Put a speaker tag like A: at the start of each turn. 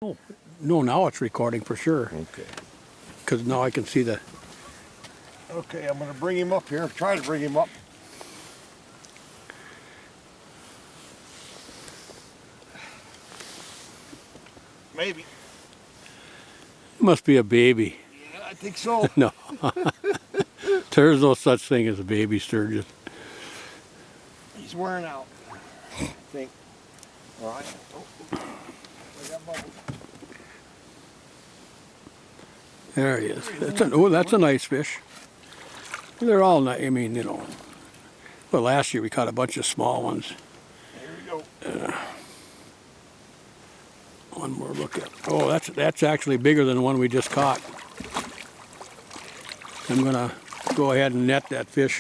A: Oh, no, now it's recording for sure.
B: Okay.
A: Because now I can see the...
B: Okay, I'm going to bring him up here. Try to bring him up. Maybe.
A: Must be a baby.
B: Yeah, I think so.
A: No. There's no such thing as a baby sturgeon.
B: He's wearing out, I think. All right. Oh, I got bubbles.
A: There he is. That's a nice fish. They're all nice. I mean, you know. Well, last year we caught a bunch of small ones.
B: Here we go.
A: One more look at. Oh, that's actually bigger than the one we just caught. I'm gonna go ahead and net that fish.